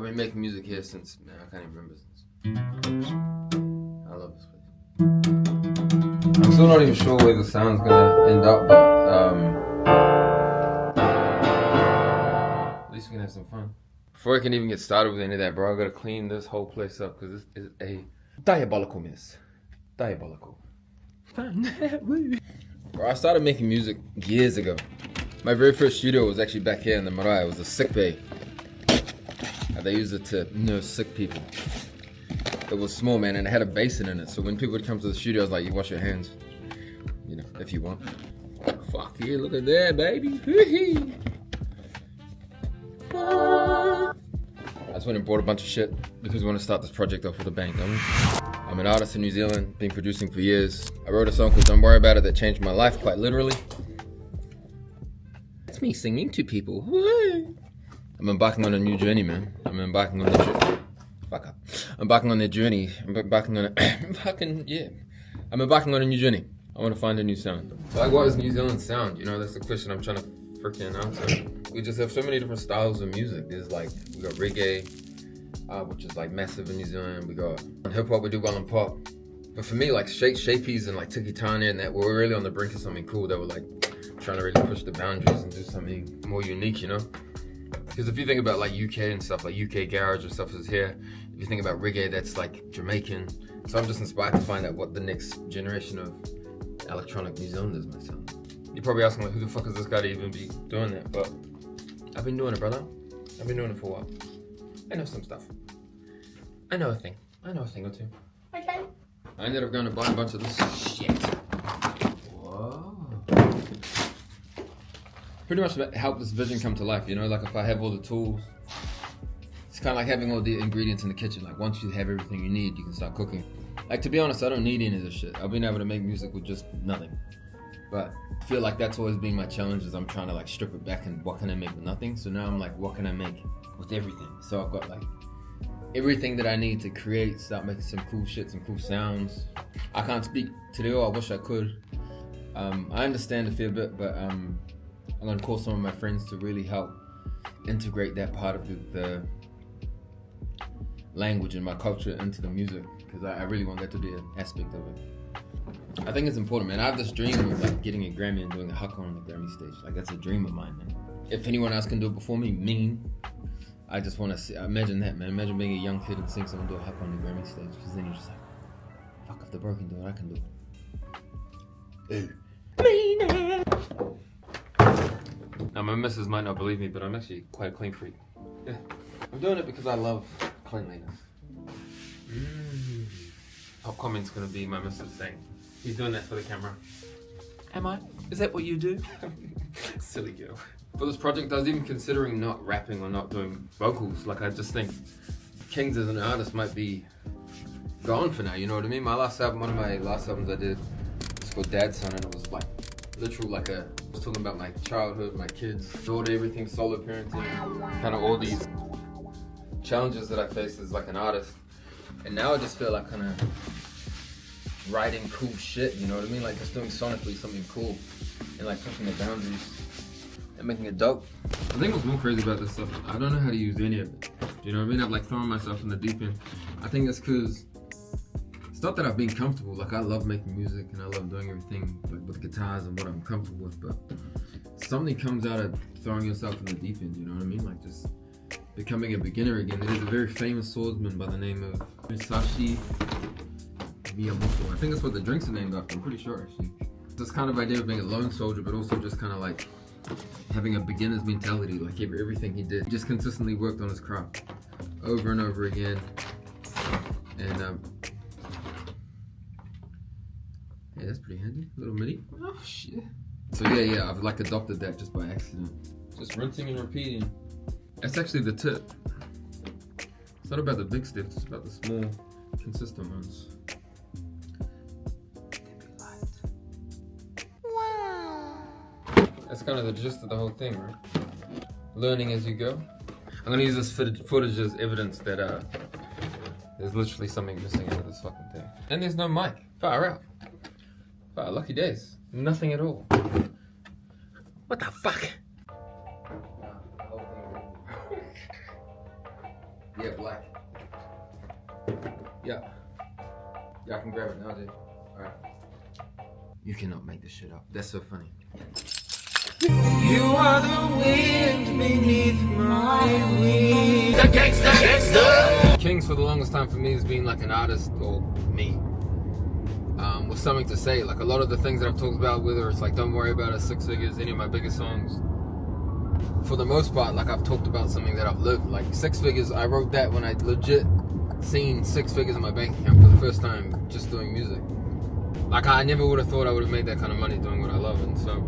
been making music here since, man, I can't even remember since. I love this place. I'm still not even sure where the sound's gonna end up, but at least we can have some fun. Before I can even get started with any of that, bro, I gotta clean this whole place up because this is a diabolical mess. Diabolical. Fun. Bro, I started making music years ago. My very first studio was actually back here in the Marae. It was a sick bay. They used it to nurse sick people. It was small, man, and it had a basin in it. So when people would come to the studio, I was like, you wash your hands. You know, if you want. Fuck yeah, look at that, baby. I just went and bought a bunch of shit because we want to start this project off with a bang, don't we? I'm an artist in New Zealand, been producing for years. I wrote a song called Don't Worry About It that changed my life, quite literally. It's me singing to people. I'm embarking on a new journey, man. I'm embarking on the journey. Fuck up. I'm embarking on the journey. I'm embarking on a new journey. I want to find a new sound. So like, what is New Zealand sound? You know, that's the question I'm trying to freaking answer. We just have so many different styles of music. There's like, we got reggae, which is like massive in New Zealand. We got hip hop, we do well in pop. But for me, like shapies and like Tiki Tanya and that, we're really on the brink of something cool that we're like trying to really push the boundaries and do something more unique, you know? Because if you think about like UK and stuff, like UK garage and stuff is here. If you think about reggae, that's like Jamaican. So I'm just inspired to find out what the next generation of electronic New Zealanders might sound. You're probably asking like, who the fuck is this guy to even be doing that? But I've been doing it, brother. I've been doing it for a while. I know some stuff. I know a thing or two. Okay. I ended up going to buy a bunch of this shit. Whoa. Pretty much help this vision come to life, you know? Like if I have all the tools, it's kind of like having all the ingredients in the kitchen. Like once you have everything you need, you can start cooking. Like to be honest, I don't need any of this shit. I've been able to make music with just nothing. But I feel like that's always been my challenge is I'm trying to like strip it back and what can I make with nothing? So now I'm like, what can I make with everything? So I've got like everything that I need to create, start making some cool shit, some cool sounds. I can't speak to the all, I wish I could. I understand a fair bit, but I'm gonna call some of my friends to really help integrate that part of the language and my culture into the music, because I really want that to be an aspect of it. I think it's important, man. I have this dream of like getting a Grammy and doing a haka on the Grammy stage. Like that's a dream of mine, man. If anyone else can do it before me, I just want to see. Imagine that, man. Imagine being a young kid and seeing someone do a haka on the Grammy stage, because then you're just like, fuck, if the bro can do it, I can do it. Now my missus might not believe me, but I'm actually quite a clean freak. Yeah, I'm doing it because I love cleanliness. Top comment's gonna be my missus saying, he's doing that for the camera. Am I? Is that what you do? Silly girl. For this project, I was even considering not rapping or not doing vocals. Like I just think Kings as an artist might be gone for now, you know what I mean? My last album, one of my last albums I did was called Dad's Son, and it was like literal like I was talking about my childhood, my kids, daughter, everything, solo parenting, kind of all these challenges that I faced as like an artist. And now I just feel like kind of writing cool shit, you know what I mean? Like just doing sonically something cool and like pushing the boundaries and making it dope. I think what's more crazy about this stuff, I don't know how to use any of it. You know what I mean? I've like thrown myself in the deep end. I think it's because it's not that I've been comfortable. Like I love making music and I love doing everything like with guitars and what I'm comfortable with, but something comes out of throwing yourself in the deep end, you know what I mean? Like just becoming a beginner again. There's a very famous swordsman by the name of Musashi Miyamoto. I think that's what the drinks are named after, I'm pretty sure actually. This kind of idea of being a lone soldier, but also just kind of like having a beginner's mentality. Like everything he did, he just consistently worked on his craft over and over again. And yeah, that's pretty handy. Little MIDI. Oh shit. So yeah, I've like adopted that just by accident. Just rinsing and repeating. That's actually the tip. It's not about the big steps, it's about the small, consistent ones. Wow. That's kind of the gist of the whole thing, right? Learning as you go. I'm gonna use this footage as evidence that there's literally something missing out of this fucking thing. And there's no mic. Far out. Wow, lucky days. Nothing at all. What the fuck? Yeah, black. Yeah. Yeah, I can grab it now, dude. Alright. You cannot make this shit up. That's so funny. You are the wind beneath my wings. The gangsta, gangsta. Kings for the longest time for me has been like an artist, or me, with something to say. Like a lot of the things that I've talked about, whether it's like Don't Worry About It, Six Figures, any of my biggest songs, for the most part, like I've talked about something that I've lived. Like Six Figures, I wrote that when I legit seen 6 figures in my bank account for the first time just doing music. Like I never would have thought I would have made that kind of money doing what I love, and so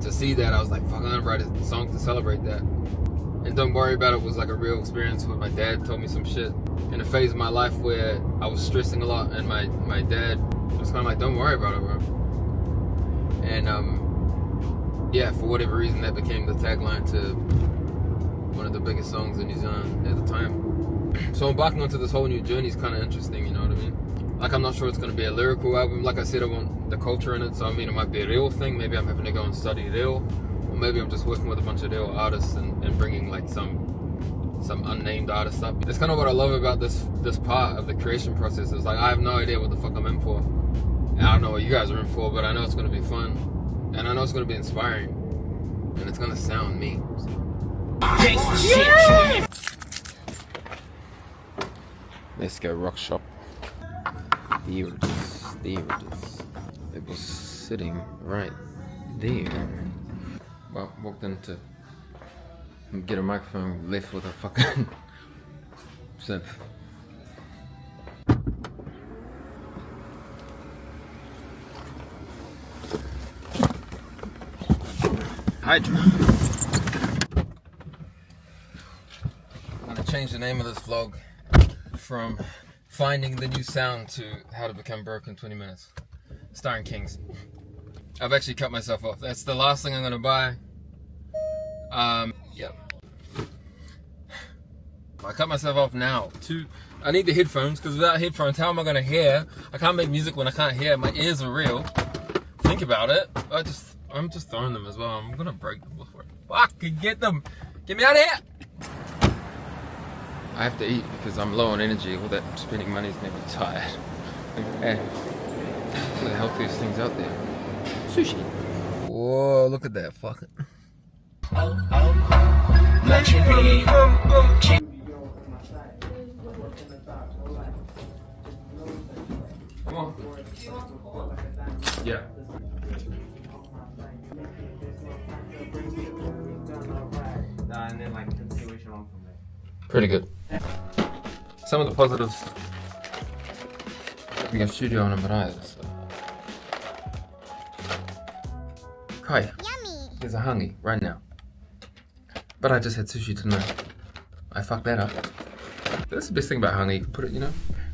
to see that, I was like, fuck, I'm gonna write a song to celebrate that. And Don't Worry About It was like a real experience where my dad told me some shit in a phase of my life where I was stressing a lot, and my dad was kind of like, don't worry about it, bro. And yeah, for whatever reason, that became the tagline to one of the biggest songs in New Zealand at the time. So embarking onto this whole new journey is kind of interesting, you know what I mean? Like, I'm not sure it's going to be a lyrical album. Like I said, I want the culture in it, so I mean, it might be a real thing. Maybe I'm having to go and study real, or maybe I'm just working with a bunch of real artists and bringing like some unnamed artists up. That's kind of what I love about this part of the creation process. Is like, I have no idea what the fuck I'm in for. And I don't know what you guys are in for, but I know it's going to be fun, and I know it's going to be inspiring, and it's going to sound me. Yeah! Let's go rock shop. There it is. There it is. It was sitting right there. Well, walked in to get a microphone, left with a fucking synth. Hydra. I'm gonna change the name of this vlog from Finding the New Sound to How to Become Broke in 20 Minutes. Starring Kings. I've actually cut myself off. That's the last thing I'm gonna buy. Yeah. I cut myself off now. I need the headphones, because without headphones, how am I gonna hear? I can't make music when I can't hear. My ears are real. Think about it. I'm just throwing them as well. I'm gonna break them before. Fuck, get them! Get me out of here! I have to eat because I'm low on energy. All that spending money is making me tired. Hey, one of the healthiest things out there. Sushi. Whoa, look at that. Fuck it. Come on. Yeah. And then like continuation on from there. Pretty good. Some of the positives. We got studio on Marae. So. Kai. Yummy. There's a hangi right now. But I just had sushi tonight. I fucked that up. That's the best thing about hangi. You can put it, you know,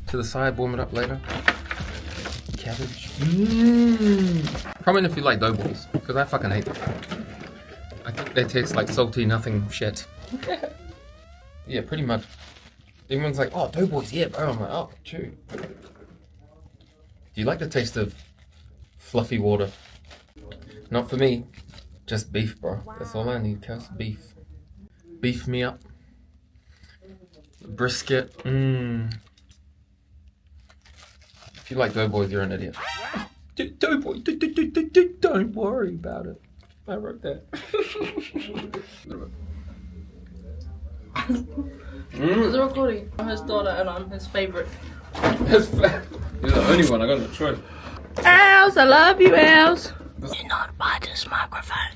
to the side, warm it up later. Cabbage. Comment if you like Doughboys, because I fucking hate them. I think they taste like salty nothing shit. Yeah, pretty much. Everyone's like, oh, Doughboys, yeah, bro. I'm like, oh, true. Do you like the taste of fluffy water? Not for me. Just beef, bro. Wow. That's all I need, cuz. Beef. Beef me up. Brisket. If you like Doughboys, you're an idiot. Doughboy, don't worry about it. I wrote that. It's a recording. I'm his daughter and I'm his favourite. You're the only one, I got no choice. Els, I love you, Els. You're not by this microphone.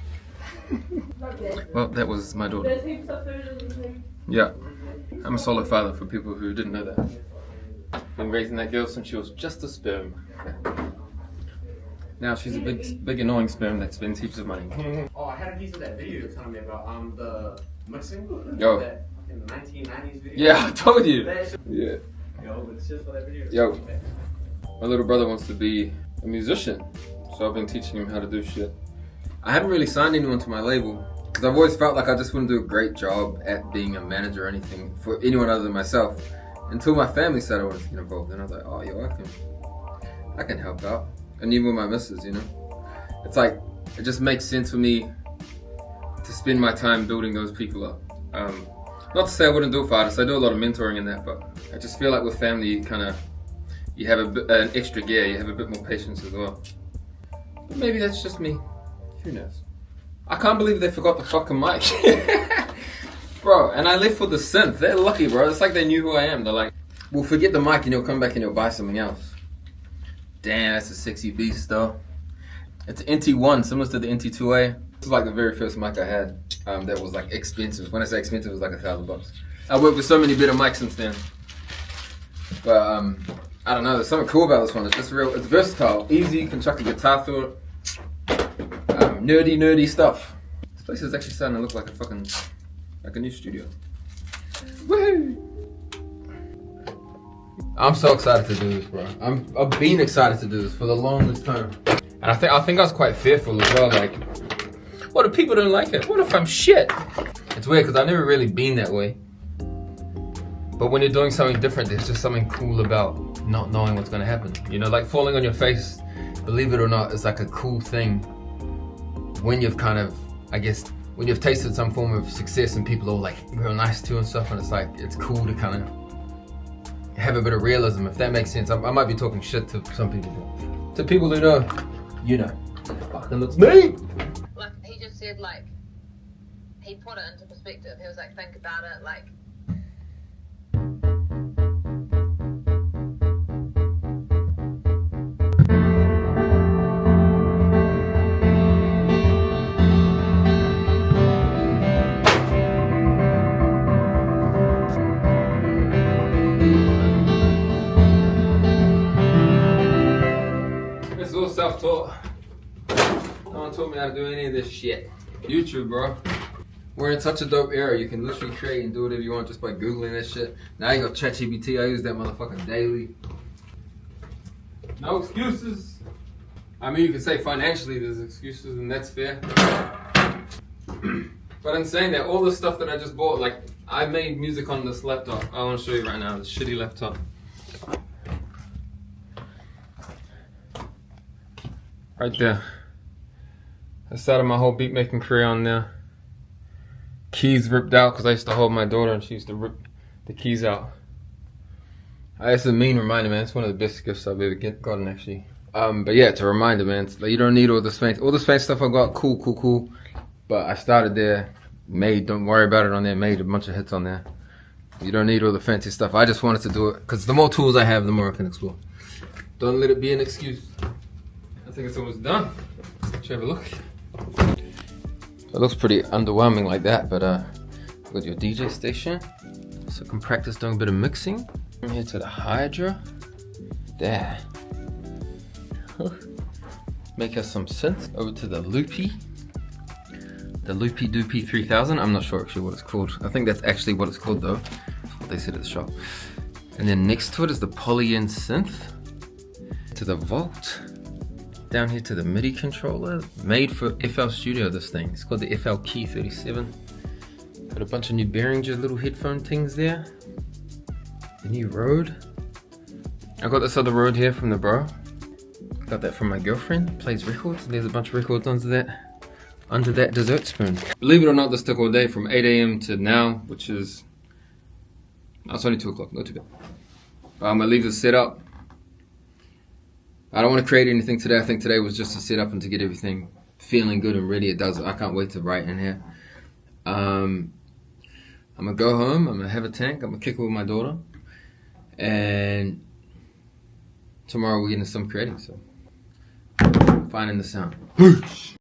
Well, that was my daughter. Yeah. I'm a solid father for people who didn't know that. Been raising that girl since she was just a sperm. Now she's a big annoying sperm that spends heaps of money. Oh, I had a piece of that video you're telling me about the mixing. Yo. That in the 1990s video. Yeah, I told you. Yeah. Yo, it's just for that video. Yo. My little brother wants to be a musician, so I've been teaching him how to do shit. I haven't really signed anyone to my label, because I've always felt like I just wouldn't do a great job at being a manager or anything for anyone other than myself, until my family said I wanted to get involved, and I was like, oh, yo, I can help out. And even with my missus, you know? It's like, it just makes sense for me to spend my time building those people up. Not to say I wouldn't do it for artists. I do a lot of mentoring in that, but I just feel like with family, you have an extra gear. You have a bit more patience as well. But maybe that's just me. Who knows? I can't believe they forgot the fucking mic. Bro, and I left for the synth. They're lucky, bro. It's like they knew who I am. They're like, we'll forget the mic and you'll come back and you'll buy something else. Damn, that's a sexy beast though. It's an NT1, similar to the NT2A. This is like the very first mic I had that was like expensive. When I say expensive, it was like $1,000. I worked with so many better mics since then. But I don't know, there's something cool about this one. It's just real, it's versatile, easy, you can chuck a guitar through it. Nerdy stuff. This place is actually starting to look like like a new studio. Woohoo! I'm so excited to do this, bro. I've been excited to do this for the longest time. And I think I was quite fearful as well, like, what if people don't like it? What if I'm shit? It's weird, because I've never really been that way. But when you're doing something different, there's just something cool about not knowing what's gonna happen. You know, like falling on your face, believe it or not, is like a cool thing when you've when you've tasted some form of success and people are like real nice to you and stuff, and it's like, it's cool to kind of have a bit of realism, if that makes sense. I might be talking shit to some people, but to people who know, you know, fucking looks me. Like, he just said, like, he put it into perspective. He was like, think about it, like, It's all self-taught. No one taught me how to do any of this shit. YouTube, bro. We're in such a dope era. You can literally create and do whatever you want just by Googling that shit. Now you got ChatGPT. I use that motherfucker daily. No excuses. I mean, you can say financially there's excuses, and that's fair. But in saying that, all the stuff that I just bought, like, I made music on this laptop. I want to show you right now, this shitty laptop. Right there. I started my whole beat making career on there. Keys ripped out because I used to hold my daughter and she used to rip the keys out. It's a mean reminder, man. It's one of the best gifts I've ever gotten, actually. But yeah, it's a reminder, man. It's like, you don't need all this fancy stuff I got. Cool. But I started there, don't worry about it on there, made a bunch of hits on there. You don't need all the fancy stuff. I just wanted to do it because the more tools I have, the more I can explore. Don't let it be an excuse. I think it's almost done. Let's have a look. It looks pretty underwhelming like that, but got your DJ station. So I can practice doing a bit of mixing. From here to the Hydra. There. Make us some synth. Over to the Loopy. The Loopy Doopy 3000. I'm not sure actually what it's called. I think that's actually what it's called though. That's what they said at the shop. And then next to it is the Polygon synth. To the Vault. Down here to the MIDI controller, made for FL Studio, this thing. It's called the FL Key 37. Got a bunch of new Behringer little headphone things there. The new Rode. I got this other Rode here from the bro. Got that from my girlfriend, plays records. There's a bunch of records under that dessert spoon. Believe it or not, this took all day from 8 AM to now, which is, it's only 2 o'clock, not too bad. I'm gonna leave this set up. I don't want to create anything today. I think today was just to set up and to get everything feeling good and ready. It does. I can't wait to write in here. I'm going to go home. I'm going to have a tank. I'm going to kick it with my daughter. And tomorrow we're getting some creating. So finding the sound. Peace.